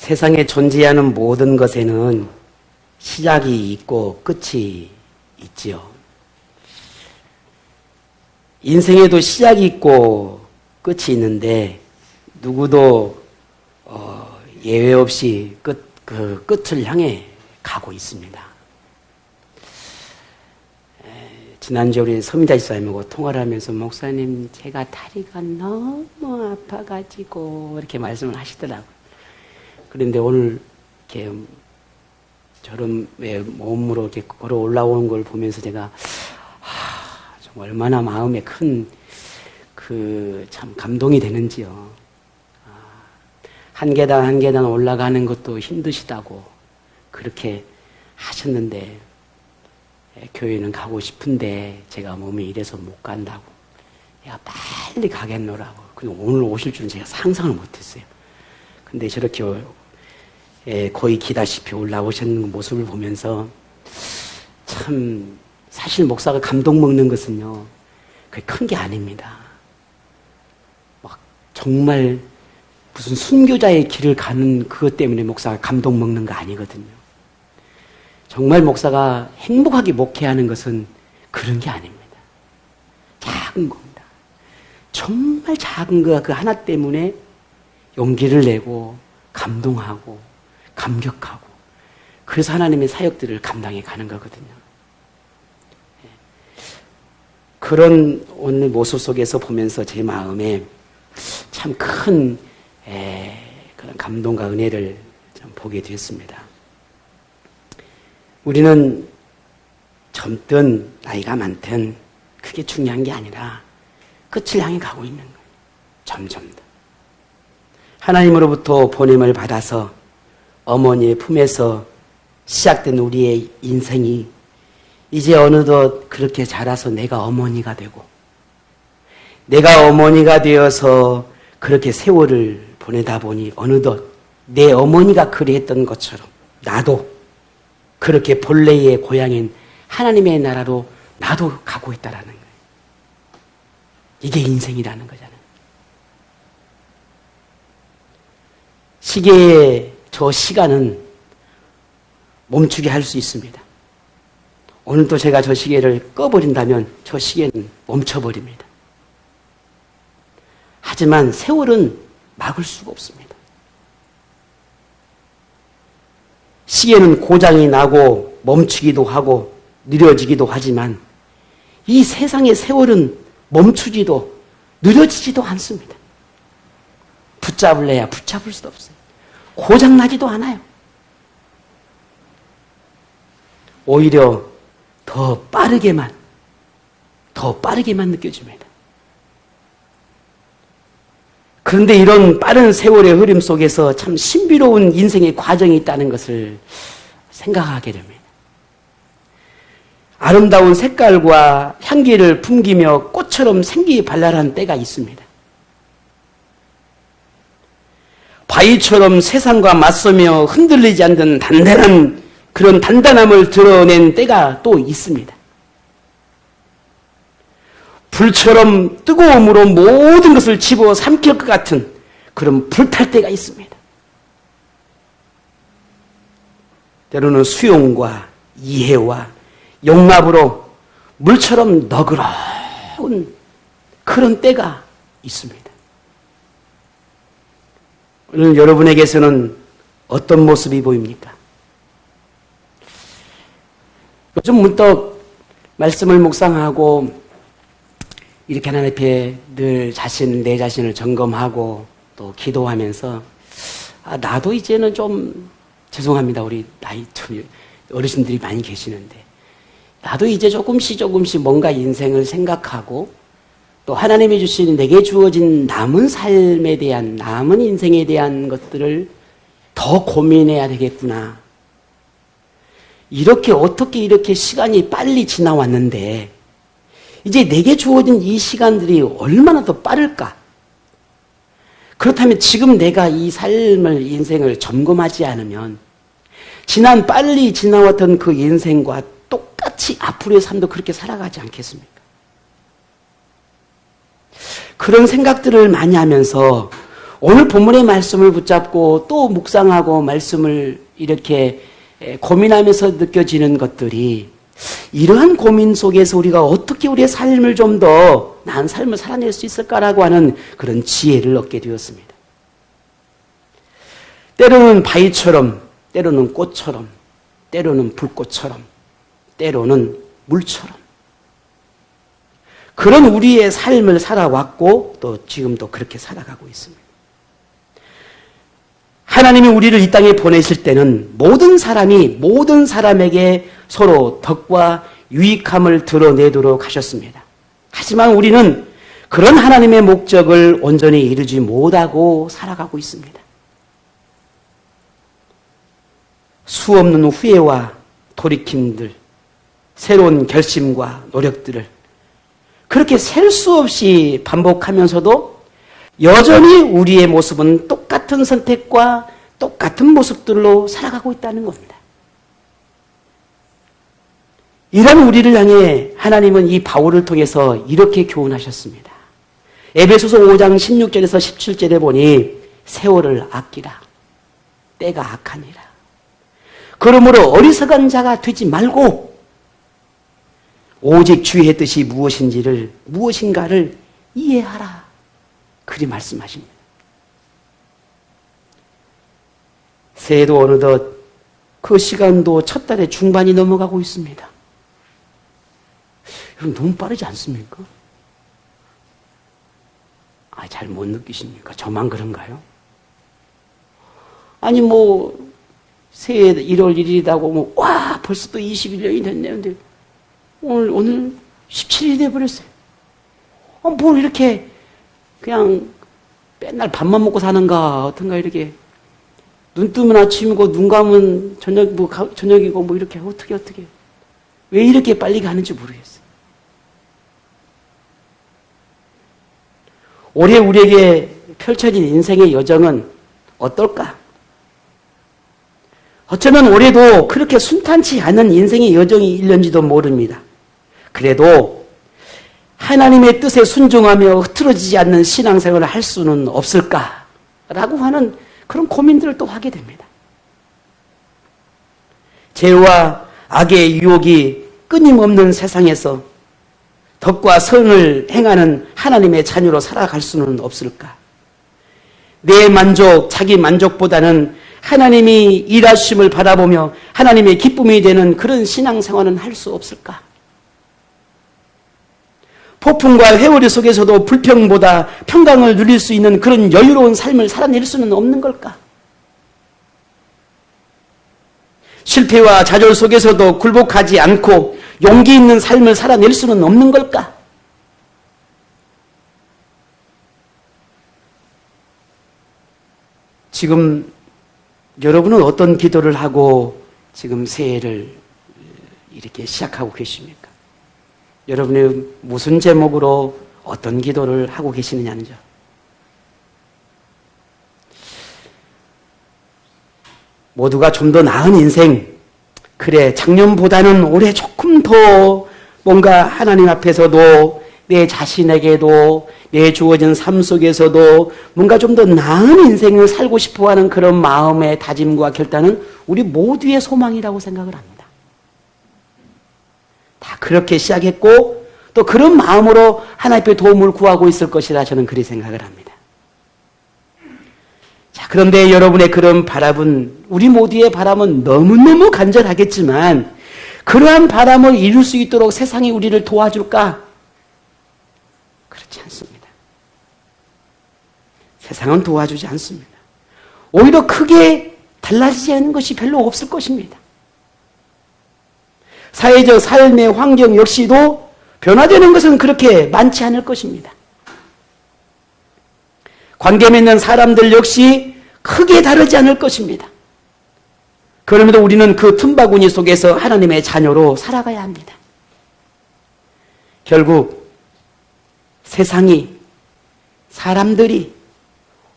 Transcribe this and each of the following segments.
세상에 존재하는 모든 것에는 시작이 있고 끝이 있지요. 인생에도 시작이 있고 끝이 있는데 누구도 예외 없이 그 끝을 향해 가고 있습니다. 지난주에 우리 서민자 집사님하고 통화를 하면서 목사님 제가 다리가 너무 아파가지고 이렇게 말씀을 하시더라고요. 그런데 오늘 이렇게 저런 몸으로 이렇게 걸어 올라오는 걸 보면서 제가 좀 얼마나 마음에 큰 참 감동이 되는지요. 한 계단 한 계단 올라가는 것도 힘드시다고 그렇게 하셨는데 교회는 가고 싶은데 제가 몸이 이래서 못 간다고 내가 빨리 가겠노라고. 근데 오늘 오실 줄은 제가 상상을 못했어요. 근데 저렇게 거의 기다시피 올라오시는 모습을 보면서 참 사실 목사가 감동 먹는 것은요 그게 큰 게 아닙니다. 막 정말 무슨 순교자의 길을 가는 그것 때문에 목사가 감동 먹는 거 아니거든요. 정말 목사가 행복하게 목회하는 것은 그런 게 아닙니다. 작은 겁니다. 정말 작은 거 그 하나 때문에 용기를 내고 감동하고 감격하고 그래서 하나님의 사역들을 감당해 가는 거거든요. 그런 오늘 모습 속에서 보면서 제 마음에 참 큰 그런 감동과 은혜를 좀 보게 됐습니다. 우리는 젊든 나이가 많든 그게 중요한 게 아니라 끝을 향해 가고 있는 거예요. 점점 더. 하나님으로부터 보냄을 받아서 어머니의 품에서 시작된 우리의 인생이 이제 어느덧 그렇게 자라서 내가 어머니가 되고 내가 어머니가 되어서 그렇게 세월을 보내다 보니 어느덧 내 어머니가 그리했던 것처럼 나도 그렇게 본래의 고향인 하나님의 나라로 나도 가고 있다라는 거예요. 이게 인생이라는 거잖아요. 시계의 저 시간은 멈추게 할 수 있습니다. 오늘도 제가 저 시계를 꺼버린다면 저 시계는 멈춰버립니다. 하지만 세월은 막을 수가 없습니다. 시계는 고장이 나고 멈추기도 하고 느려지기도 하지만 이 세상의 세월은 멈추지도 느려지지도 않습니다. 붙잡을래야 붙잡을 수도 없어요. 고장나지도 않아요. 오히려 더 빠르게만 느껴집니다. 그런데 이런 빠른 세월의 흐름 속에서 참 신비로운 인생의 과정이 있다는 것을 생각하게 됩니다. 아름다운 색깔과 향기를 풍기며 꽃처럼 생기 발랄한 때가 있습니다. 바위처럼 세상과 맞서며 흔들리지 않는 단단한 그런 단단함을 드러낸 때가 또 있습니다. 불처럼 뜨거움으로 모든 것을 집어 삼킬 것 같은 그런 불탈 때가 있습니다. 때로는 수용과 이해와 용납으로 물처럼 너그러운 그런 때가 있습니다. 오늘 여러분에게서는 어떤 모습이 보입니까? 요즘 문득 말씀을 묵상하고 이렇게 하나님 앞에 늘 내 자신을 점검하고 또 기도하면서 나도 이제는 좀 죄송합니다. 우리 나이 어르신들이 많이 계시는데 나도 이제 조금씩 뭔가 인생을 생각하고 또 하나님이 주신 내게 주어진 남은 삶에 대한 남은 인생에 대한 것들을 더 고민해야 되겠구나. 어떻게 이렇게 시간이 빨리 지나왔는데 이제 내게 주어진 이 시간들이 얼마나 더 빠를까? 그렇다면 지금 내가 이 인생을 점검하지 않으면 빨리 지나왔던 그 인생과 똑같이 앞으로의 삶도 그렇게 살아가지 않겠습니까? 그런 생각들을 많이 하면서 오늘 본문의 말씀을 붙잡고 또 묵상하고 말씀을 이렇게 고민하면서 느껴지는 것들이 이러한 고민 속에서 우리가 어떻게 우리의 삶을 좀 더 나은 삶을 살아낼 수 있을까라고 하는 그런 지혜를 얻게 되었습니다. 때로는 바위처럼, 때로는 꽃처럼, 때로는 불꽃처럼, 때로는 물처럼 그런 우리의 삶을 살아왔고 또 지금도 그렇게 살아가고 있습니다. 하나님이 우리를 이 땅에 보내실 때는 모든 사람에게 서로 덕과 유익함을 드러내도록 하셨습니다. 하지만 우리는 그런 하나님의 목적을 온전히 이루지 못하고 살아가고 있습니다. 수없는 후회와 돌이킴들, 새로운 결심과 노력들을 그렇게 셀 수 없이 반복하면서도 여전히 우리의 모습은 똑같은 선택과 똑같은 모습들로 살아가고 있다는 겁니다. 이런 우리를 향해 하나님은 이 바울을 통해서 이렇게 교훈하셨습니다. 에베소서 5장 16절에서 17절에 보니 세월을 아끼라. 때가 악하니라. 그러므로 어리석은 자가 되지 말고 오직 주의 뜻이 무엇인가를 이해하라. 그리 말씀하십니다. 새해도 어느덧 그 시간도 첫 달의 중반이 넘어가고 있습니다. 여러분 너무 빠르지 않습니까? 잘 못 느끼십니까? 저만 그런가요? 아니 새해 1월 1일이라고 와 벌써 또 21년이 됐네요. 근데 오늘 17일이 돼버렸어요. 뭘 이렇게 그냥 맨날 밥만 먹고 사는가 어떤가 이렇게 눈 뜨면 아침이고 눈 감으면 저녁이고 이렇게 어떻게 왜 이렇게 빨리 가는지 모르겠어요. 올해 우리에게 펼쳐진 인생의 여정은 어떨까? 어쩌면 올해도 그렇게 순탄치 않은 인생의 여정이 일는지도 모릅니다. 그래도 하나님의 뜻에 순종하며 흐트러지지 않는 신앙생활을 할 수는 없을까라고 하는 그런 고민들을 또 하게 됩니다. 죄와 악의 유혹이 끊임없는 세상에서 덕과 선을 행하는 하나님의 자녀로 살아갈 수는 없을까? 내 만족, 자기 만족보다는 하나님이 일하심을 바라보며 하나님의 기쁨이 되는 그런 신앙생활은 할 수 없을까? 폭풍과 회오리 속에서도 불평보다 평강을 누릴 수 있는 그런 여유로운 삶을 살아낼 수는 없는 걸까? 실패와 좌절 속에서도 굴복하지 않고 용기 있는 삶을 살아낼 수는 없는 걸까? 지금 여러분은 어떤 기도를 하고 지금 새해를 이렇게 시작하고 계십니까? 여러분이 무슨 제목으로 어떤 기도를 하고 계시느냐는 점. 모두가 좀 더 나은 인생, 그래 작년보다는 올해 조금 더 뭔가 하나님 앞에서도 내 자신에게도 내 주어진 삶 속에서도 뭔가 좀 더 나은 인생을 살고 싶어하는 그런 마음의 다짐과 결단은 우리 모두의 소망이라고 생각을 합니다. 다 그렇게 시작했고 또 그런 마음으로 하나님의 도움을 구하고 있을 것이라 저는 그리 생각을 합니다. 자, 그런데 여러분의 그런 바람은, 우리 모두의 바람은 너무너무 간절하겠지만 그러한 바람을 이룰 수 있도록 세상이 우리를 도와줄까? 그렇지 않습니다. 세상은 도와주지 않습니다. 오히려 크게 달라지지 않는 것이 별로 없을 것입니다. 사회적 삶의 환경 역시도 변화되는 것은 그렇게 많지 않을 것입니다. 관계 맺는 사람들 역시 크게 다르지 않을 것입니다. 그럼에도 우리는 그 틈바구니 속에서 하나님의 자녀로 살아가야 합니다. 결국 세상이, 사람들이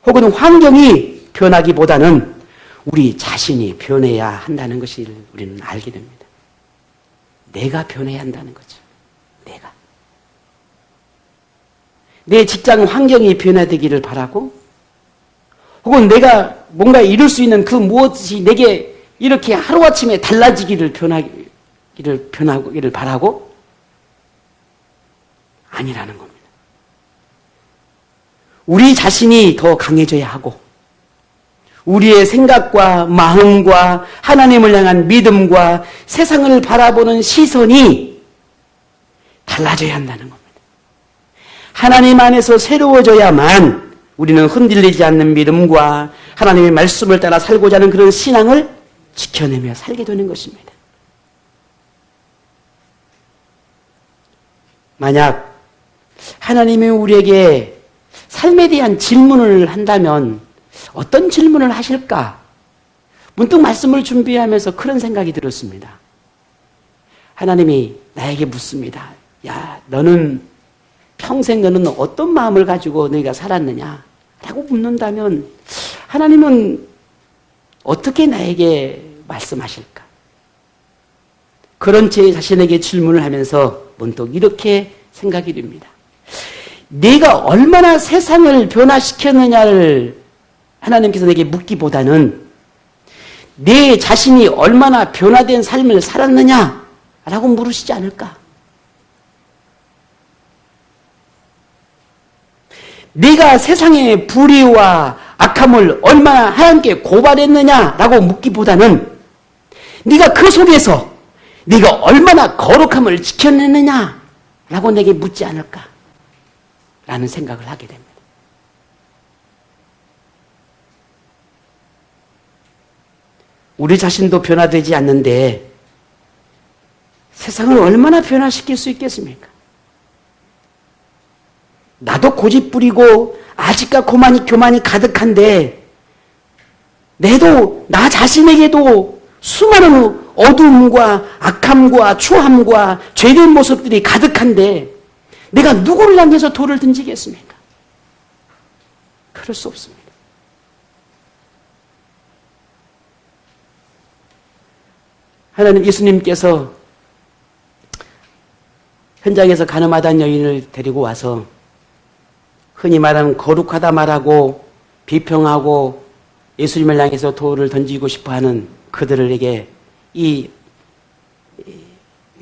혹은 환경이 변하기보다는 우리 자신이 변해야 한다는 것을 우리는 알게 됩니다. 내가 변해야 한다는 거죠. 내가. 내 직장 환경이 변화되기를 바라고 혹은 내가 뭔가 이룰 수 있는 그 무엇이 내게 이렇게 하루아침에 달라지기를 변하기를 바라고? 아니라는 겁니다. 우리 자신이 더 강해져야 하고 우리의 생각과 마음과 하나님을 향한 믿음과 세상을 바라보는 시선이 달라져야 한다는 겁니다. 하나님 안에서 새로워져야만 우리는 흔들리지 않는 믿음과 하나님의 말씀을 따라 살고자 하는 그런 신앙을 지켜내며 살게 되는 것입니다. 만약 하나님이 우리에게 삶에 대한 질문을 한다면 어떤 질문을 하실까? 문득 말씀을 준비하면서 그런 생각이 들었습니다. 하나님이 나에게 묻습니다. 야, 너는 평생 너는 어떤 마음을 가지고 너희가 살았느냐? 라고 묻는다면 하나님은 어떻게 나에게 말씀하실까? 그런 제 자신에게 질문을 하면서 문득 이렇게 생각이 됩니다. 내가 얼마나 세상을 변화시켰느냐를 하나님께서 내게 묻기보다는 내 자신이 얼마나 변화된 삶을 살았느냐라고 물으시지 않을까? 네가 세상의 불의와 악함을 얼마나 하나님께 고발했느냐라고 묻기보다는 네가 그 속에서 네가 얼마나 거룩함을 지켜냈느냐라고 내게 묻지 않을까라는 생각을 하게 됩니다. 우리 자신도 변화되지 않는데 세상을 얼마나 변화시킬 수 있겠습니까? 나도 고집 부리고 아직과 교만이 가득한데 나 자신에게도 수많은 어두움과 악함과 추함과 죄된 모습들이 가득한데 내가 누구를 향해서 돌을 던지겠습니까? 그럴 수 없습니다. 하나님 예수님께서 현장에서 가늠하던 여인을 데리고 와서 흔히 말하는 거룩하다 말하고 비평하고 예수님을 향해서 돌을 던지고 싶어하는 그들에게 이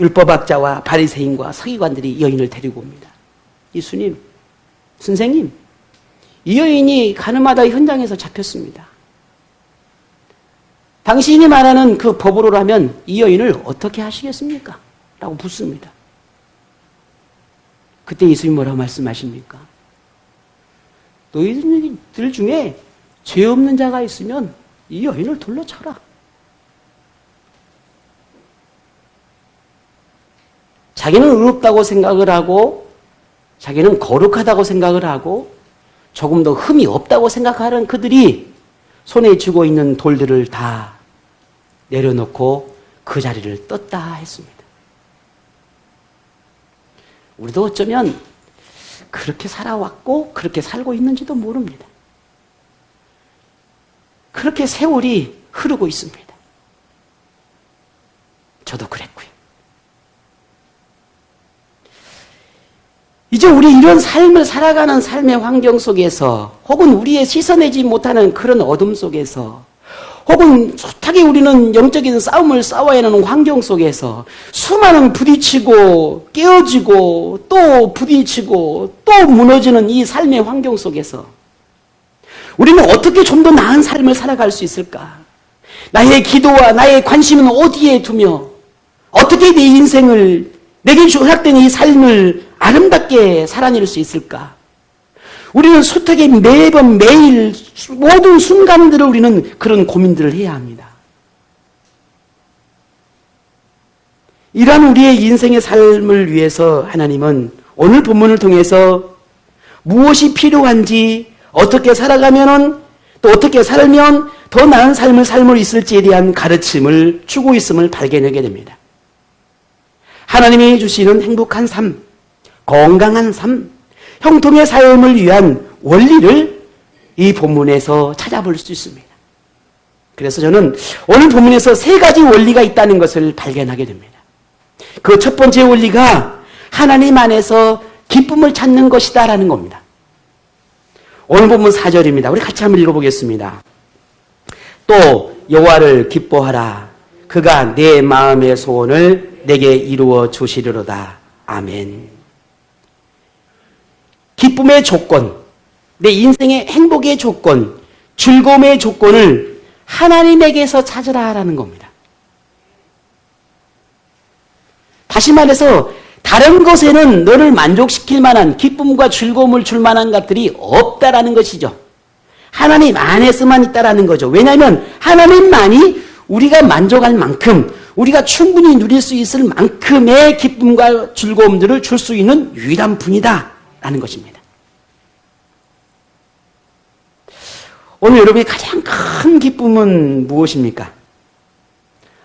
율법학자와 바리새인과 서기관들이 이 여인을 데리고 옵니다. 예수님, 선생님, 이 여인이 가늠하다 현장에서 잡혔습니다. 당신이 말하는 그 법으로라면 이 여인을 어떻게 하시겠습니까? 라고 묻습니다. 그때 예수님 뭐라고 말씀하십니까? 너희들 중에 죄 없는 자가 있으면 이 여인을 돌로 쳐라. 자기는 의롭다고 생각을 하고 자기는 거룩하다고 생각을 하고 조금 더 흠이 없다고 생각하는 그들이 손에 쥐고 있는 돌들을 다 내려놓고 그 자리를 떴다 했습니다. 우리도 어쩌면 그렇게 살아왔고 그렇게 살고 있는지도 모릅니다. 그렇게 세월이 흐르고 있습니다. 저도 그랬고요. 이제 우리 이런 삶을 살아가는 삶의 환경 속에서 혹은 우리의 씻어내지 못하는 그런 어둠 속에서 혹은 숱하게 우리는 영적인 싸움을 싸워야 하는 환경 속에서 수많은 부딪히고 깨어지고 또 부딪히고 또 무너지는 이 삶의 환경 속에서 우리는 어떻게 좀 더 나은 삶을 살아갈 수 있을까? 나의 기도와 나의 관심은 어디에 두며 어떻게 내 인생을 내게 허락된 이 삶을 아름답게 살아낼 수 있을까? 우리는 숱하게 매번 매일 모든 순간들을 우리는 그런 고민들을 해야 합니다. 이러한 우리의 인생의 삶을 위해서 하나님은 오늘 본문을 통해서 무엇이 필요한지 어떻게 살아가면은 또 어떻게 살면 더 나은 삶을 살고 있을지에 대한 가르침을 주고 있음을 발견하게 됩니다. 하나님이 주시는 행복한 삶, 건강한 삶, 형통의 삶을 위한 원리를 이 본문에서 찾아볼 수 있습니다. 그래서 저는 오늘 본문에서 3가지 원리가 있다는 것을 발견하게 됩니다. 그 첫 번째 원리가 하나님 안에서 기쁨을 찾는 것이다라는 겁니다. 오늘 본문 4절입니다. 우리 같이 한번 읽어보겠습니다. 또 여호와를 기뻐하라. 그가 내 마음의 소원을 내게 이루어 주시리로다. 아멘. 기쁨의 조건, 내 인생의 행복의 조건, 즐거움의 조건을 하나님에게서 찾으라라는 겁니다. 다시 말해서 다른 것에는 너를 만족시킬 만한 기쁨과 즐거움을 줄 만한 것들이 없다라는 것이죠. 하나님 안에서만 있다라는 거죠. 왜냐하면 하나님만이 우리가 만족할 만큼, 우리가 충분히 누릴 수 있을 만큼의 기쁨과 즐거움들을 줄 수 있는 유일한 분이다라는 것입니다. 오늘 여러분의 가장 큰 기쁨은 무엇입니까?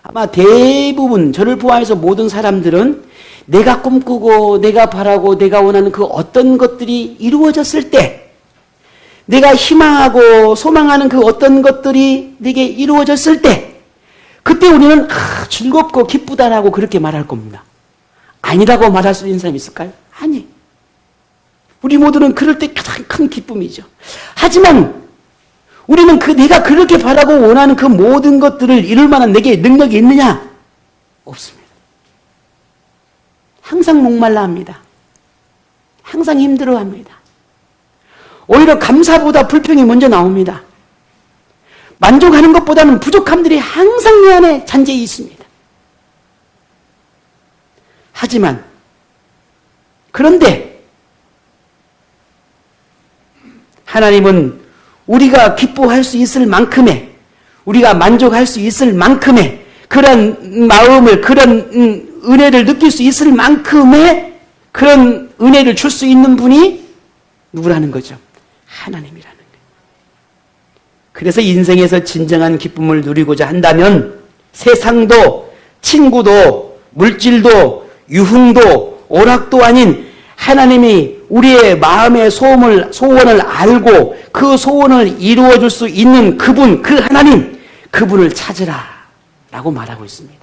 아마 대부분 저를 포함해서 모든 사람들은 내가 꿈꾸고 내가 바라고 내가 원하는 그 어떤 것들이 이루어졌을 때, 내가 희망하고 소망하는 그 어떤 것들이 내게 이루어졌을 때, 그때 우리는 즐겁고 기쁘다라고 그렇게 말할 겁니다. 아니라고 말할 수 있는 사람이 있을까요? 아니. 우리 모두는 그럴 때 가장 큰 기쁨이죠. 하지만 우리는 내가 그렇게 바라고 원하는 그 모든 것들을 이룰 만한 내게 능력이 있느냐? 없습니다. 항상 목말라 합니다. 항상 힘들어 합니다. 오히려 감사보다 불평이 먼저 나옵니다. 만족하는 것보다는 부족함들이 항상 내 안에 잔재해 있습니다. 하지만, 그런데, 하나님은 우리가 기뻐할 수 있을 만큼의, 우리가 만족할 수 있을 만큼의 그런 마음을, 그런 은혜를 느낄 수 있을 만큼의 그런 은혜를 줄 수 있는 분이 누구라는 거죠? 하나님이라는 거예요. 그래서 인생에서 진정한 기쁨을 누리고자 한다면 세상도, 친구도, 물질도, 유흥도, 오락도 아닌 하나님이 우리의 마음의 소원을 알고 그 소원을 이루어줄 수 있는 그분, 그 하나님, 그분을 찾으라 라고 말하고 있습니다.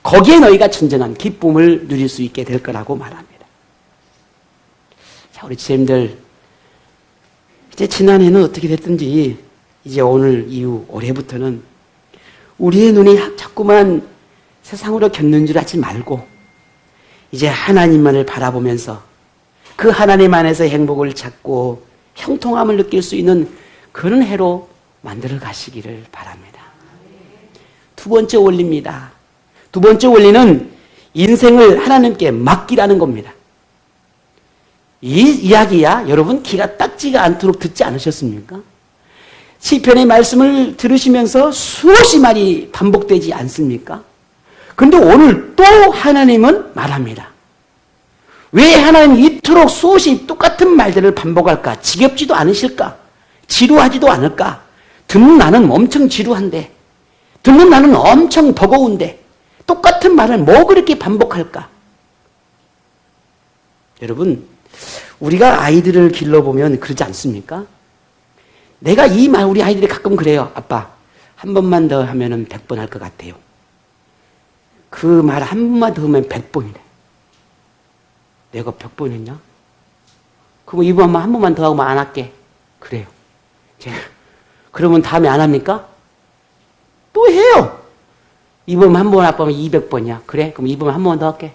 거기에 너희가 진정한 기쁨을 누릴 수 있게 될 거라고 말합니다. 자, 우리 지혜님들, 이제 지난해는 어떻게 됐든지 이제 오늘 이후 올해부터는 우리의 눈이 자꾸만 세상으로 곁는 줄 하지 말고 이제 하나님만을 바라보면서 그 하나님 안에서 행복을 찾고 형통함을 느낄 수 있는 그런 해로 만들어 가시기를 바랍니다. 두 번째 원리입니다. 두 번째 원리는 인생을 하나님께 맡기라는 겁니다. 이 이야기야 여러분 귀가 딱지가 않도록 듣지 않으셨습니까? 시편의 말씀을 들으시면서 수없이 말이 반복되지 않습니까? 그런데 오늘 또 하나님은 말합니다. 왜 하나님 이토록 수없이 똑같은 말들을 반복할까? 지겹지도 않으실까? 지루하지도 않을까? 듣는 나는 엄청 지루한데, 듣는 나는 엄청 버거운데 똑같은 말을 뭐 그렇게 반복할까? 여러분, 우리가 아이들을 길러보면 그러지 않습니까? 내가 이 말, 우리 아이들이 가끔 그래요. 아빠, 한 번만 더 하면 100번 할 것 같아요. 그 말 한 번만 더 하면 100번이래. 내가 100번 했냐? 그럼 이번 한 번만 더 하면 안 할게. 그래요. 그러면 다음에 안 합니까? 또 해요. 이번 한 번 아빠면 200번이야. 그래? 그럼 이번 한 번 더 할게.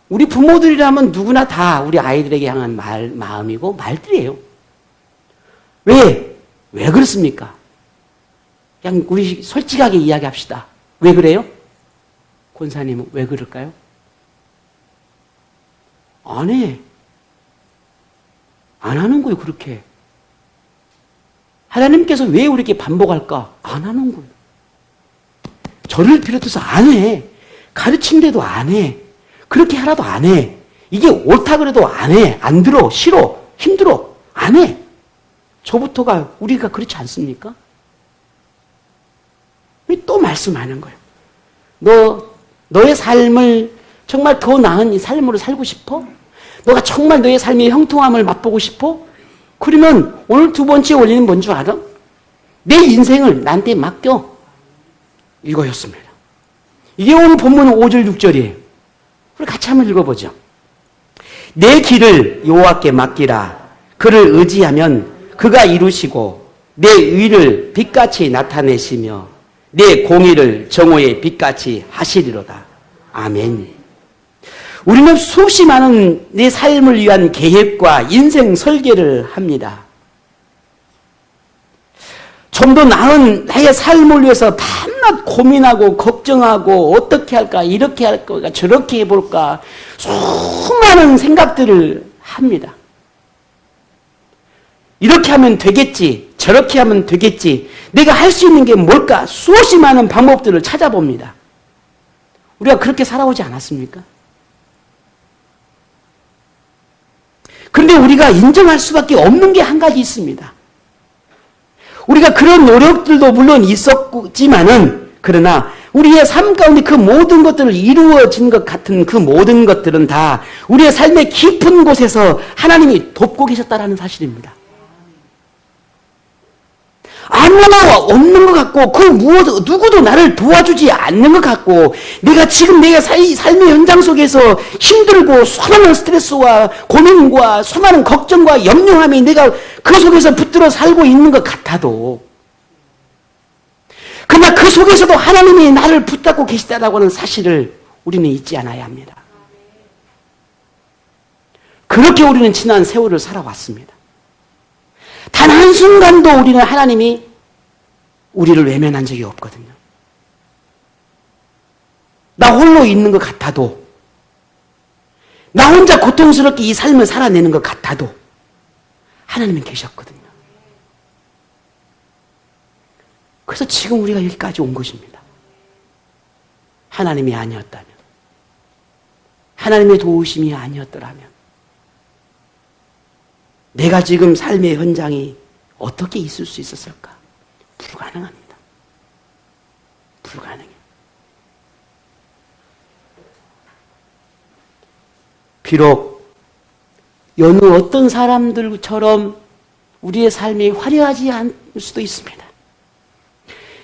우리 부모들이라면 누구나 다 우리 아이들에게 향한 마음이고 말들이에요. 왜 그렇습니까? 그냥 우리 솔직하게 이야기합시다. 왜 그래요? 권사님은 왜 그럴까요? 안 해. 안 하는 거예요, 그렇게. 하나님께서 왜 우리에게 반복할까? 안 하는 거예요. 저를 비롯해서 안 해. 가르친데도 안 해. 그렇게 하라도 안 해. 이게 옳다 그래도 안 해. 안 들어. 싫어. 힘들어. 안 해. 저부터가 우리가 그렇지 않습니까? 왜 또 말씀하는 거예요? 너의 삶을 정말 더 나은 이 삶으로 살고 싶어? 너가 정말 너의 삶의 형통함을 맛보고 싶어? 그러면 오늘 두 번째 원리는 뭔 줄 알아? 내 인생을 나한테 맡겨. 이거였습니다. 이게 오늘 본문 5절 6절이에요. 우리 같이 한번 읽어보죠. 내 길을 여호와께 맡기라. 그를 의지하면 그가 이루시고 내 의를 빛같이 나타내시며 내 공의를 정오의 빛같이 하시리로다. 아멘. 우리는 수없이 많은 내 삶을 위한 계획과 인생 설계를 합니다. 좀 더 나은 나의 삶을 위해서 밤낮 고민하고 걱정하고 어떻게 할까, 이렇게 할까, 저렇게 해볼까 수많은 생각들을 합니다. 이렇게 하면 되겠지, 저렇게 하면 되겠지, 내가 할 수 있는 게 뭘까, 수없이 많은 방법들을 찾아봅니다. 우리가 그렇게 살아오지 않았습니까? 그런데 우리가 인정할 수밖에 없는 게 한 가지 있습니다. 우리가 그런 노력들도 물론 있었지만은, 그러나 우리의 삶 가운데 그 모든 것들을 이루어진 것 같은 그 모든 것들은 다 우리의 삶의 깊은 곳에서 하나님이 돕고 계셨다는 사실입니다. 아무나 없는 것 같고 그 누구도 나를 도와주지 않는 것 같고 내가 지금 내가 삶의 현장 속에서 힘들고 수많은 스트레스와 고민과 수많은 걱정과 염려함이 내가 그 속에서 붙들어 살고 있는 것 같아도 그러나 그 속에서도 하나님이 나를 붙잡고 계시다라고 하는 사실을 우리는 잊지 않아야 합니다. 그렇게 우리는 지난 세월을 살아왔습니다. 단 한순간도 우리는 하나님이 우리를 외면한 적이 없거든요. 나 홀로 있는 것 같아도, 나 혼자 고통스럽게 이 삶을 살아내는 것 같아도 하나님은 계셨거든요. 그래서 지금 우리가 여기까지 온 것입니다. 하나님이 아니었다면, 하나님의 도우심이 아니었더라면 내가 지금 삶의 현장이 어떻게 있을 수 있었을까? 불가능합니다. 불가능해요. 비록 여느 어떤 사람들처럼 우리의 삶이 화려하지 않을 수도 있습니다.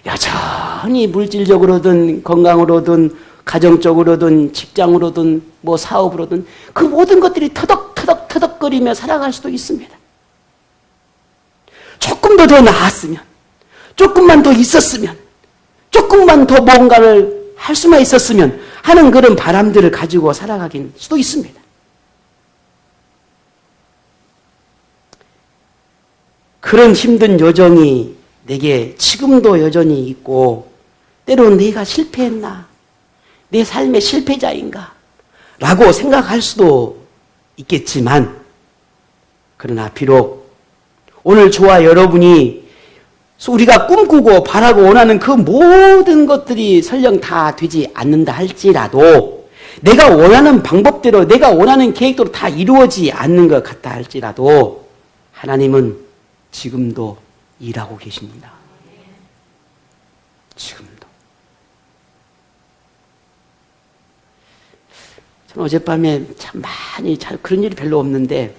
여전히 물질적으로든 건강으로든 가정적으로든 직장으로든 뭐 사업으로든 그 모든 것들이 터덕거리며 살아갈 수도 있습니다. 조금 더 나았으면, 조금만 더 있었으면, 조금만 더 뭔가를 할 수만 있었으면 하는 그런 바람들을 가지고 살아가긴 수도 있습니다. 그런 힘든 여정이 내게 지금도 여전히 있고 때로는 내가 실패했나? 내 삶의 실패자인가? 라고 생각할 수도 있겠지만 그러나 비록 오늘 저와 여러분이 우리가 꿈꾸고 바라고 원하는 그 모든 것들이 설령 다 되지 않는다 할지라도 내가 원하는 방법대로 내가 원하는 계획대로 다 이루어지지 않는 것 같다 할지라도 하나님은 지금도 일하고 계십니다. 지금도. 저는 어젯밤에 참 많이 그런 일이 별로 없는데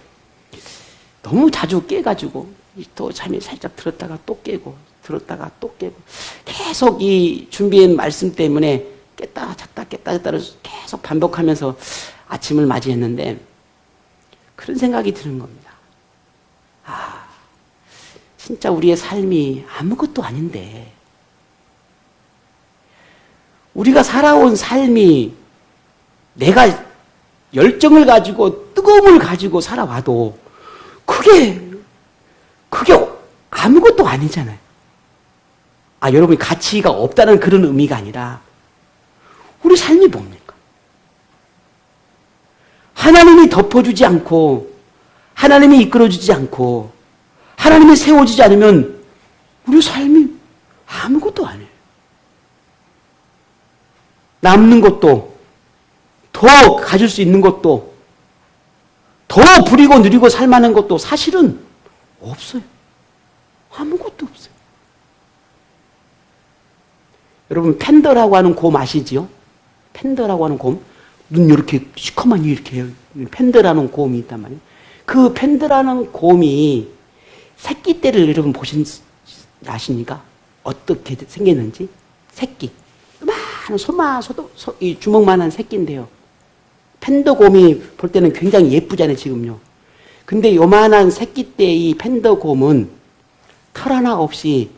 너무 자주 깨가지고 또 잠이 살짝 들었다가 또 깨고 들었다가 또 깨고 계속 이 준비한 말씀 때문에 깼다 잤다를 계속 반복하면서 아침을 맞이했는데 그런 생각이 드는 겁니다. 아, 진짜 우리의 삶이 아무것도 아닌데 우리가 살아온 삶이 내가 열정을 가지고 뜨거움을 가지고 살아와도 그게 아무것도 아니잖아요. 아, 여러분이 가치가 없다는 그런 의미가 아니라 우리 삶이 뭡니까? 하나님이 덮어주지 않고 하나님이 이끌어주지 않고 하나님이 세워주지 않으면 우리 삶이 아무것도 아니에요. 남는 것도 더 가질 수 있는 것도 더 부리고 누리고 살만한 것도 사실은 없어요. 아무것도 없어요. 여러분 팬더라고 하는 곰 아시지요? 팬더라고 하는 곰, 눈 이렇게 시커먼 이렇게 팬더라는 곰이 있단 말이에요. 그 팬더라는 곰이 새끼 때를 여러분 아십니까? 어떻게 생겼는지? 새끼. 이 주먹만한 새끼인데요. 팬더 곰이 볼 때는 굉장히 예쁘잖아요, 지금요. 근데 요만한 새끼 때 이 팬더곰은 털 하나 없이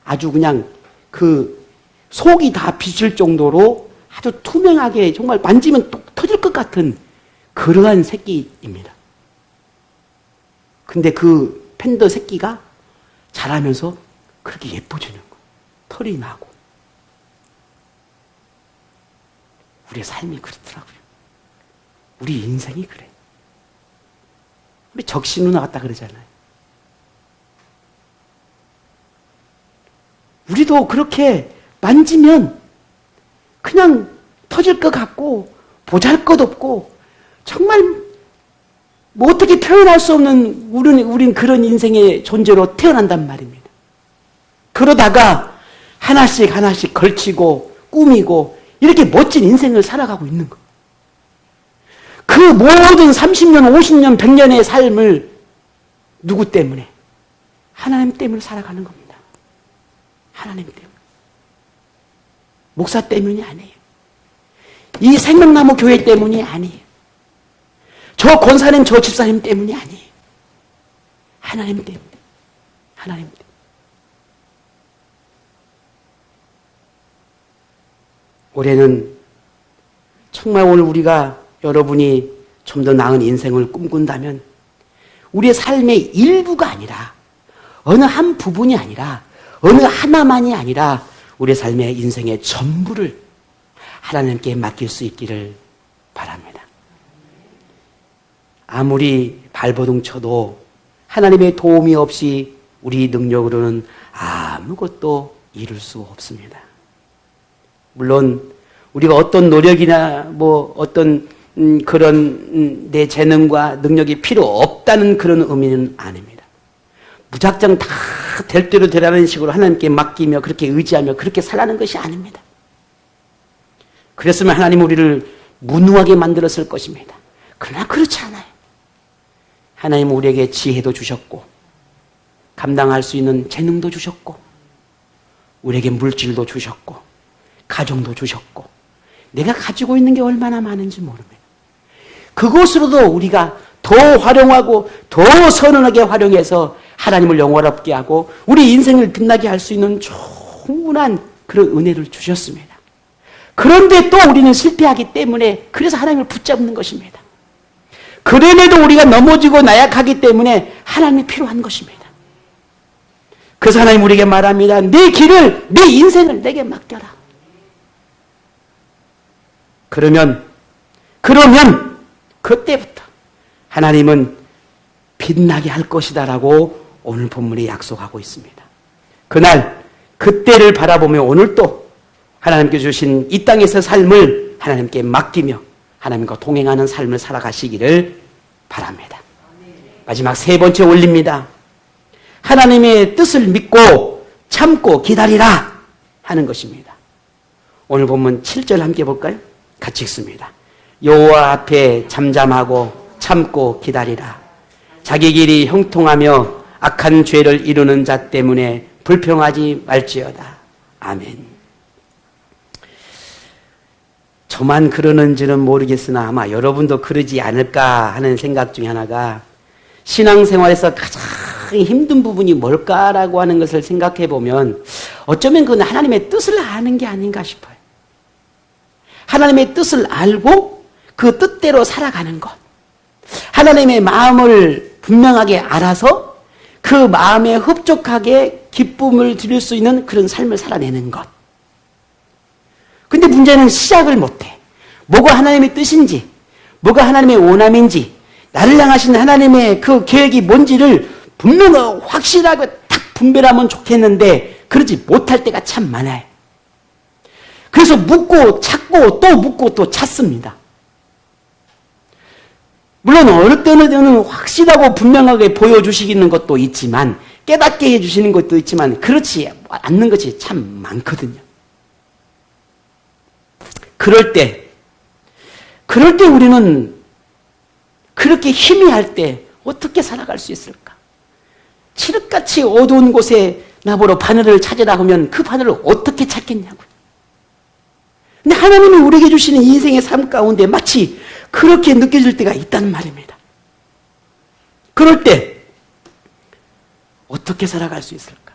아주 그냥 그 속이 다 비칠 정도로 아주 투명하게 정말 만지면 터질 것 같은 그러한 새끼입니다. 근데 그 팬더 새끼가 자라면서 그렇게 예뻐지는 거예요. 털이 나고. 우리의 삶이 그렇더라고요. 우리 인생이 그래. 우리 적시 누나 같다 그러잖아요. 우리도 그렇게 만지면 그냥 터질 것 같고 보잘것없고 정말 뭐 어떻게 표현할 수 없는 우린 그런 인생의 존재로 태어난단 말입니다. 그러다가 하나씩 하나씩 걸치고 꾸미고 이렇게 멋진 인생을 살아가고 있는 거. 그 모든 30년, 50년, 100년의 삶을 누구 때문에? 하나님 때문에 살아가는 겁니다. 하나님 때문에. 목사 때문이 아니에요. 이 생명나무 교회 때문이 아니에요. 저 권사님, 저 집사님 때문이 아니에요. 하나님 때문에. 하나님 때문에. 올해는 정말 오늘 우리가 여러분이 좀 더 나은 인생을 꿈꾼다면 우리의 삶의 일부가 아니라 어느 한 부분이 아니라 어느 하나만이 아니라 우리의 삶의 인생의 전부를 하나님께 맡길 수 있기를 바랍니다. 아무리 발버둥 쳐도 하나님의 도움이 없이 우리 능력으로는 아무것도 이룰 수 없습니다. 물론 우리가 어떤 노력이나 뭐 어떤 그런 내 재능과 능력이 필요 없다는 그런 의미는 아닙니다. 무작정 다 될 대로 되라는 식으로 하나님께 맡기며 그렇게 의지하며 그렇게 살라는 것이 아닙니다. 그랬으면 하나님 우리를 무능하게 만들었을 것입니다. 그러나 그렇지 않아요. 하나님 우리에게 지혜도 주셨고 감당할 수 있는 재능도 주셨고 우리에게 물질도 주셨고 가정도 주셨고 내가 가지고 있는 게 얼마나 많은지 모릅니다. 그것으로도 우리가 더 활용하고 더 선언하게 활용해서 하나님을 영원롭게 하고 우리 인생을 빛나게 할 수 있는 충분한 그런 은혜를 주셨습니다. 그런데 또 우리는 실패하기 때문에 그래서 하나님을 붙잡는 것입니다. 그럼에도 우리가 넘어지고 나약하기 때문에 하나님이 필요한 것입니다. 그래서 하나님 우리에게 말합니다. 내 길을, 내 인생을 내게 맡겨라. 그러면 그때부터 하나님은 빛나게 할 것이다라고 오늘 본문에 약속하고 있습니다. 그때를 바라보며 오늘도 하나님께 주신 이 땅에서 삶을 하나님께 맡기며 하나님과 동행하는 삶을 살아가시기를 바랍니다. 마지막 세 번째 원리입니다. 하나님의 뜻을 믿고 참고 기다리라 하는 것입니다. 오늘 본문 7절 함께 볼까요? 같이 읽습니다. 여호와 앞에 잠잠하고 참고 기다리라. 자기 길이 형통하며 악한 죄를 이루는 자 때문에 불평하지 말지어다. 아멘. 저만 그러는지는 모르겠으나 아마 여러분도 그러지 않을까 하는 생각 중에 하나가 신앙생활에서 가장 힘든 부분이 뭘까라고 하는 것을 생각해 보면 어쩌면 그건 하나님의 뜻을 아는 게 아닌가 싶어요. 하나님의 뜻을 알고 그 뜻대로 살아가는 것. 하나님의 마음을 분명하게 알아서 그 마음에 흡족하게 기쁨을 드릴 수 있는 그런 삶을 살아내는 것. 근데 문제는 시작을 못해. 뭐가 하나님의 뜻인지, 뭐가 하나님의 원함인지, 나를 향하신 하나님의 그 계획이 뭔지를 분명하고 확실하게 딱 분별하면 좋겠는데 그러지 못할 때가 참 많아요. 그래서 묻고 찾고 또 묻고 또 찾습니다. 물론 어느 때는 확실하고 분명하게 보여주시는 것도 있지만 깨닫게 해주시는 것도 있지만 그렇지 않는 것이 참 많거든요. 그럴 때 우리는 그렇게 희미할 때 어떻게 살아갈 수 있을까? 칠흑같이 어두운 곳에 나보러 바늘을 찾으라 하면 그 바늘을 어떻게 찾겠냐고요. 근데 하나님이 우리에게 주시는 인생의 삶 가운데 마치 그렇게 느껴질 때가 있다는 말입니다. 그럴 때 어떻게 살아갈 수 있을까?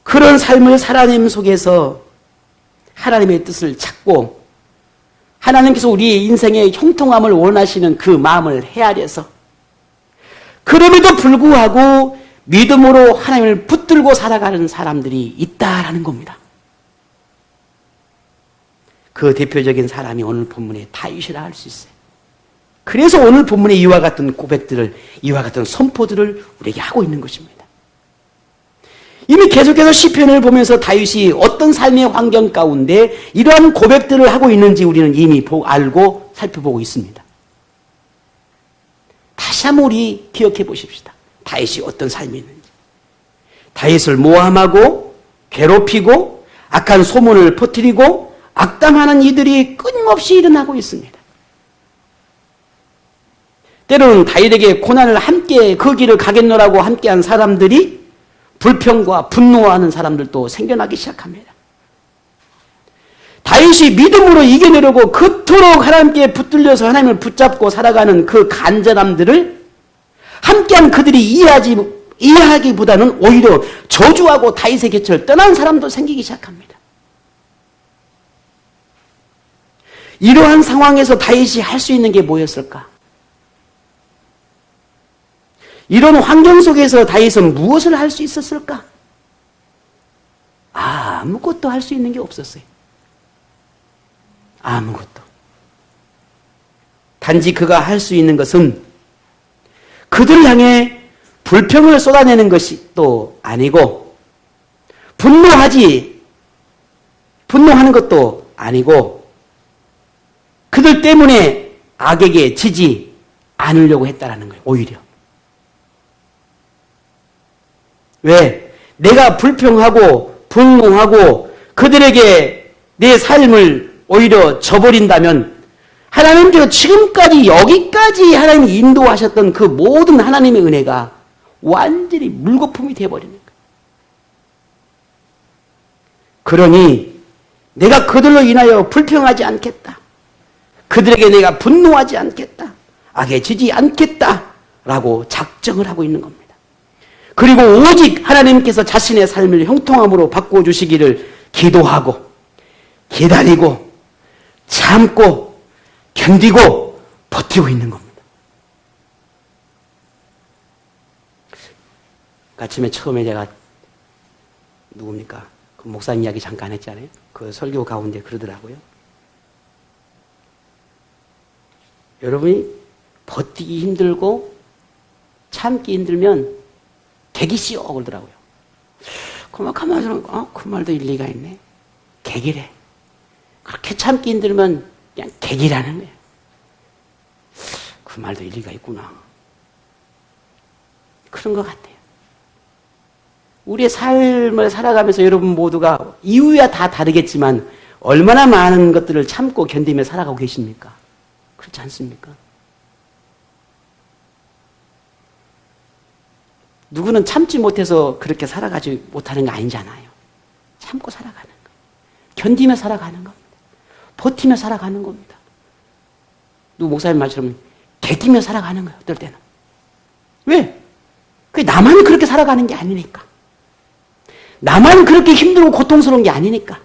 그런 삶을 살아내는 속에서 하나님의 뜻을 찾고 하나님께서 우리의 인생의 형통함을 원하시는 그 마음을 헤아려서 그럼에도 불구하고 믿음으로 하나님을 붙들고 살아가는 사람들이 있다라는 겁니다. 그 대표적인 사람이 오늘 본문의 다윗이라 할 수 있어요. 그래서 오늘 본문에 이와 같은 고백들을, 이와 같은 선포들을 우리에게 하고 있는 것입니다. 이미 계속해서 시편을 보면서 다윗이 어떤 삶의 환경 가운데 이러한 고백들을 하고 있는지 우리는 이미 알고 살펴보고 있습니다. 다시 한번 우리 기억해 보십시다. 다윗이 어떤 삶이 있는지. 다윗을 모함하고 괴롭히고 악한 소문을 퍼뜨리고 악담하는 이들이 끊임없이 일어나고 있습니다. 때로는 다윗에게 고난을 함께 그 길을 가겠노라고 함께한 사람들이 불평과 분노하는 사람들도 생겨나기 시작합니다. 다윗이 믿음으로 이겨내려고 그토록 하나님께 붙들려서 하나님을 붙잡고 살아가는 그 간절함들을 함께한 그들이 이해하기보다는 오히려 저주하고 다윗의 곁을 떠난 사람도 생기기 시작합니다. 이러한 상황에서 다윗이 할 수 있는 게 뭐였을까? 이런 환경 속에서 다윗은 무엇을 할 수 있었을까? 아무것도 할 수 있는 게 없었어요. 아무것도. 단지 그가 할 수 있는 것은 그들을 향해 불평을 쏟아내는 것이 또 아니고 분노하는 것도 아니고 그들 때문에 악에게 지지 않으려고 했다라는 거예요. 오히려. 왜? 내가 불평하고 분노하고 그들에게 내 삶을 오히려 저버린다면 하나님께서 지금까지 여기까지 하나님이 인도하셨던 그 모든 하나님의 은혜가 완전히 물거품이 되어버리는 거예요. 그러니 내가 그들로 인하여 불평하지 않겠다. 그들에게 내가 분노하지 않겠다. 악에 지지 않겠다라고 작정을 하고 있는 겁니다. 그리고 오직 하나님께서 자신의 삶을 형통함으로 바꿔주시기를 기도하고 기다리고 참고 견디고 버티고 있는 겁니다. 아침에 처음에 제가 누굽니까? 그 목사님 이야기 잠깐 했잖아요. 그 설교 가운데 그러더라고요. 여러분이 버티기 힘들고 참기 힘들면 개기 씌워 그러더라고요. 가만히 생각하면 그 말도 일리가 있네. 개기래. 그렇게 참기 힘들면 그냥 개기라는 거예요. 그 말도 일리가 있구나. 그런 것 같아요. 우리의 삶을 살아가면서 여러분 모두가 이유야 다 다르겠지만 얼마나 많은 것들을 참고 견디며 살아가고 계십니까? 그렇지 않습니까? 누구는 참지 못해서 그렇게 살아가지 못하는 게 아니잖아요. 참고 살아가는 거. 견디며 살아가는 겁니다. 버티며 살아가는 겁니다. 누구 목사님 말처럼 개기며 살아가는 거예요. 어떨 때는. 왜? 나만 그렇게 살아가는 게 아니니까. 나만 그렇게 힘들고 고통스러운 게 아니니까.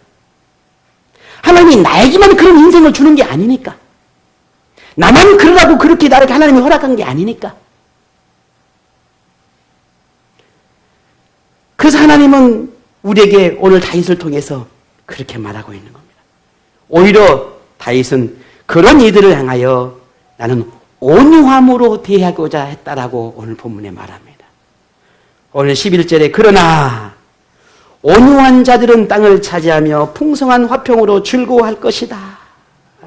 하나님이 나에게만 그런 인생을 주는 게 아니니까. 나만 그러라고 그렇게 나에게 하나님이 허락한 게 아니니까. 그래서 하나님은 우리에게 오늘 다윗을 통해서 그렇게 말하고 있는 겁니다. 오히려 다윗은 그런 이들을 향하여 나는 온유함으로 대하고자 했다라고 오늘 본문에 말합니다. 오늘 11절에 그러나 온유한 자들은 땅을 차지하며 풍성한 화평으로 즐거워할 것이다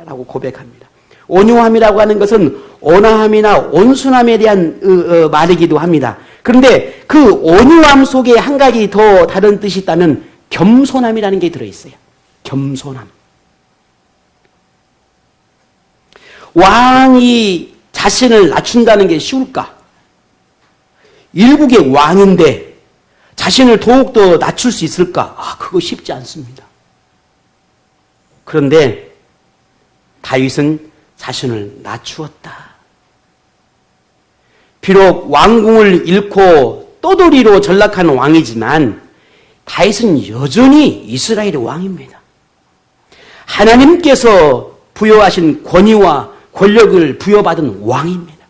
라고 고백합니다. 온유함이라고 하는 것은 온화함이나 온순함에 대한 말이기도 합니다. 그런데 그 온유함 속에 한 가지 더 다른 뜻이 있다면 겸손함이라는 게 들어있어요. 겸손함. 왕이 자신을 낮춘다는 게 쉬울까? 일국의 왕인데 자신을 더욱더 낮출 수 있을까? 그거 쉽지 않습니다. 그런데 다윗은 자신을 낮추었다. 비록 왕궁을 잃고 떠돌이로 전락한 왕이지만 다윗은 여전히 이스라엘의 왕입니다. 하나님께서 부여하신 권위와 권력을 부여받은 왕입니다.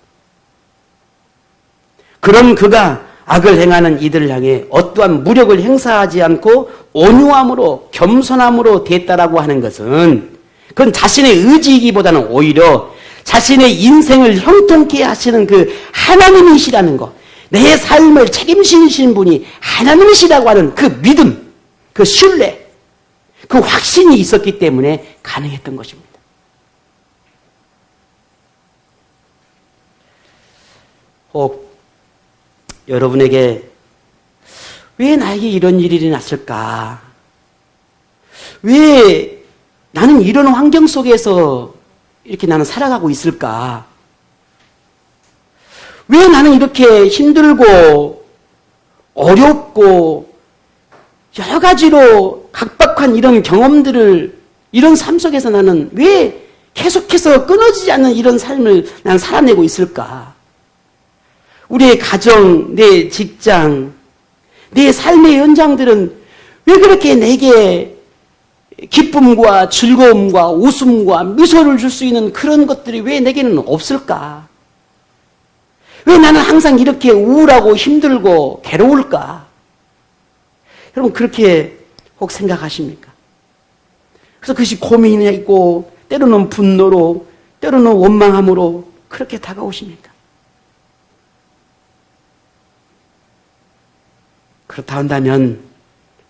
그런 그가 악을 행하는 이들을 향해 어떠한 무력을 행사하지 않고 온유함으로 겸손함으로 대했다라고 하는 것은 그건 자신의 의지이기보다는 오히려 자신의 인생을 형통케 하시는 그 하나님이시라는 것, 내 삶을 책임지시는 분이 하나님이시라고 하는 그 믿음, 그 신뢰, 그 확신이 있었기 때문에 가능했던 것입니다. 혹 여러분에게 왜 나에게 이런 일이 일어났을까? 왜 나는 이런 환경 속에서 이렇게 나는 살아가고 있을까? 왜 나는 이렇게 힘들고 어렵고 여러 가지로 각박한 이런 경험들을 이런 삶 속에서 나는 왜 계속해서 끊어지지 않는 이런 삶을 나는 살아내고 있을까? 우리의 가정, 내 직장, 내 삶의 현장들은 왜 그렇게 내게 기쁨과 즐거움과 웃음과 미소를 줄 수 있는 그런 것들이 왜 내게는 없을까? 왜 나는 항상 이렇게 우울하고 힘들고 괴로울까? 여러분 그렇게 혹 생각하십니까? 그래서 그것이 고민이 있고 때로는 분노로 때로는 원망함으로 그렇게 다가오십니까? 그렇다 한다면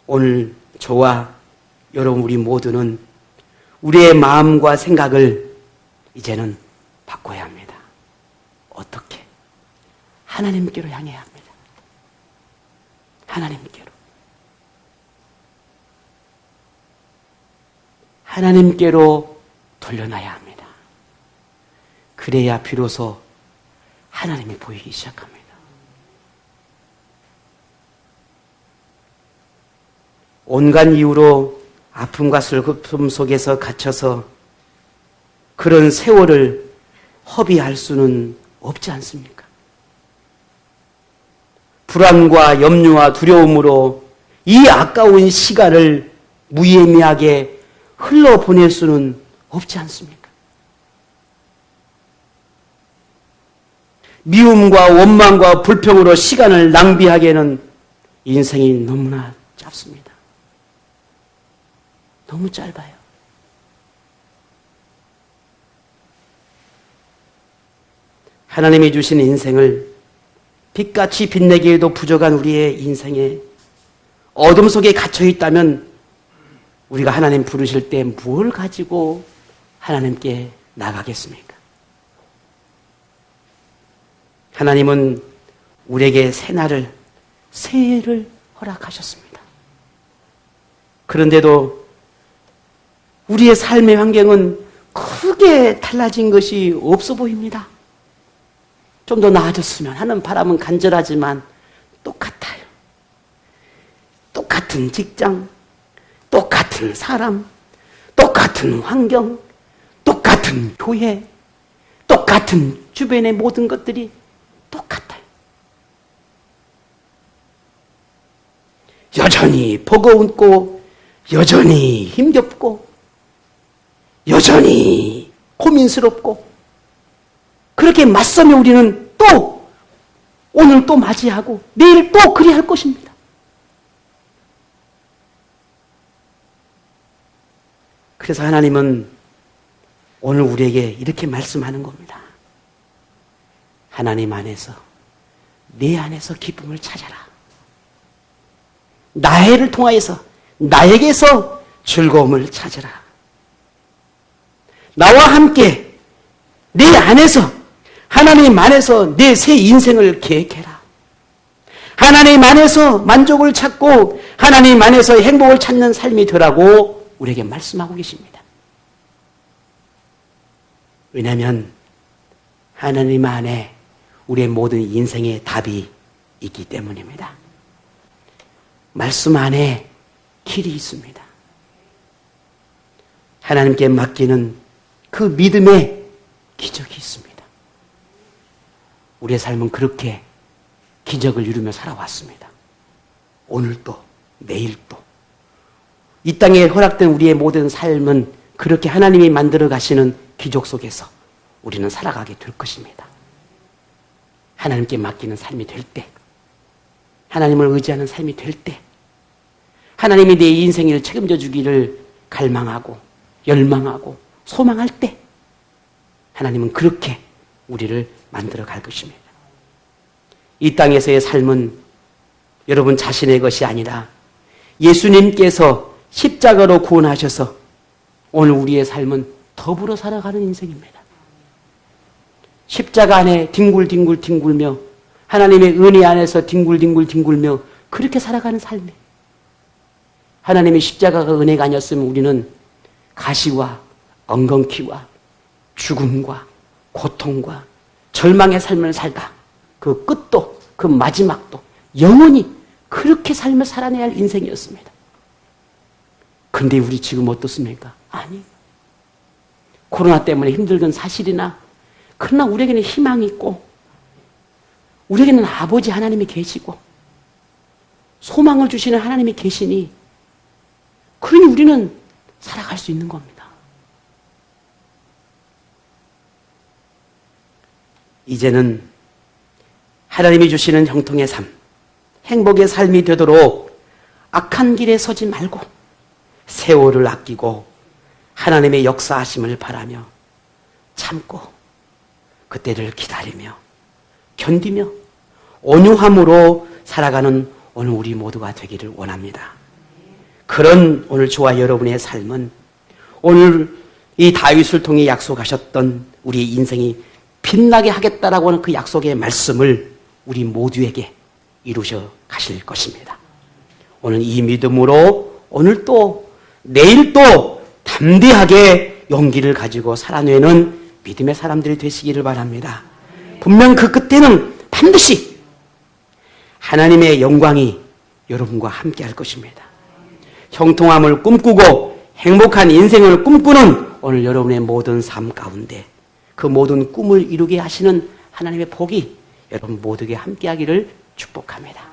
오늘 저와 여러분 우리 모두는 우리의 마음과 생각을 이제는 바꿔야 합니다. 어떻게? 하나님께로 향해야 합니다. 하나님께로. 하나님께로 돌려놔야 합니다. 그래야 비로소 하나님이 보이기 시작합니다. 온갖 이유로 아픔과 슬픔 속에서 갇혀서 그런 세월을 허비할 수는 없지 않습니까? 불안과 염려와 두려움으로 이 아까운 시간을 무의미하게 흘러보낼 수는 없지 않습니까? 미움과 원망과 불평으로 시간을 낭비하기에는 인생이 너무나 짧습니다. 너무 짧아요. 하나님이 주신 인생을 빛같이 빛내기에도 부족한 우리의 인생에 어둠 속에 갇혀 있다면 우리가 하나님 부르실 때 뭘 가지고 하나님께 나가겠습니까? 하나님은 우리에게 새해를 허락하셨습니다. 그런데도 우리의 삶의 환경은 크게 달라진 것이 없어 보입니다. 좀 더 나아졌으면 하는 바람은 간절하지만 똑같아요. 똑같은 직장, 똑같은 사람, 똑같은 환경, 똑같은 교회, 똑같은 주변의 모든 것들이 똑같아요. 여전히 버거운고, 여전히 힘겹고, 여전히 고민스럽고, 그렇게 맞서며 우리는 또 오늘 또 맞이하고 내일 또 그리할 것입니다. 그래서 하나님은 오늘 우리에게 이렇게 말씀하는 겁니다. 하나님 안에서, 내 안에서 기쁨을 찾아라. 나를 통하여서, 나에게서 즐거움을 찾아라. 나와 함께 내 안에서, 하나님 안에서 내 새 인생을 계획해라. 하나님 안에서 만족을 찾고 하나님 안에서 행복을 찾는 삶이 되라고 우리에게 말씀하고 계십니다. 왜냐하면 하나님 안에 우리의 모든 인생의 답이 있기 때문입니다. 말씀 안에 길이 있습니다. 하나님께 맡기는 그 믿음의 기적이 있습니다. 우리의 삶은 그렇게 기적을 이루며 살아왔습니다. 오늘도 내일도 이 땅에 허락된 우리의 모든 삶은 그렇게 하나님이 만들어 가시는 기적 속에서 우리는 살아가게 될 것입니다. 하나님께 맡기는 삶이 될 때, 하나님을 의지하는 삶이 될 때, 하나님이 내 인생을 책임져 주기를 갈망하고 열망하고 소망할 때 하나님은 그렇게 우리를 만들어 갈 것입니다. 이 땅에서의 삶은 여러분 자신의 것이 아니라 예수님께서 십자가로 구원하셔서 오늘 우리의 삶은 더불어 살아가는 인생입니다. 십자가 안에 뒹굴며 하나님의 은혜 안에서 뒹굴며 그렇게 살아가는 삶이에요. 하나님의 십자가가 은혜가 아니었으면 우리는 가시와 엉겅퀴와 죽음과 고통과 절망의 삶을 살다 그 끝도 그 마지막도 영원히 그렇게 삶을 살아내야 할 인생이었습니다. 근데 우리 지금 어떻습니까? 아니, 코로나 때문에 힘들건 사실이나 그러나 우리에게는 희망이 있고 우리에게는 아버지 하나님이 계시고 소망을 주시는 하나님이 계시니 그러니 우리는 살아갈 수 있는 겁니다. 이제는 하나님이 주시는 형통의 삶, 행복의 삶이 되도록 악한 길에 서지 말고 세월을 아끼고 하나님의 역사하심을 바라며 참고 그때를 기다리며 견디며 온유함으로 살아가는 오늘 우리 모두가 되기를 원합니다. 그런 오늘 저와 여러분의 삶은 오늘 이 다윗을 통해 약속하셨던 우리의 인생이 빛나게 하겠다라고 하는 그 약속의 말씀을 우리 모두에게 이루셔 가실 것입니다. 오늘 이 믿음으로 오늘 또 내일 또 담대하게 용기를 가지고 살아내는 믿음의 사람들이 되시기를 바랍니다. 분명 그 끝에는 반드시 하나님의 영광이 여러분과 함께 할 것입니다. 형통함을 꿈꾸고 행복한 인생을 꿈꾸는 오늘 여러분의 모든 삶 가운데 그 모든 꿈을 이루게 하시는 하나님의 복이 여러분 모두에게 함께하기를 축복합니다.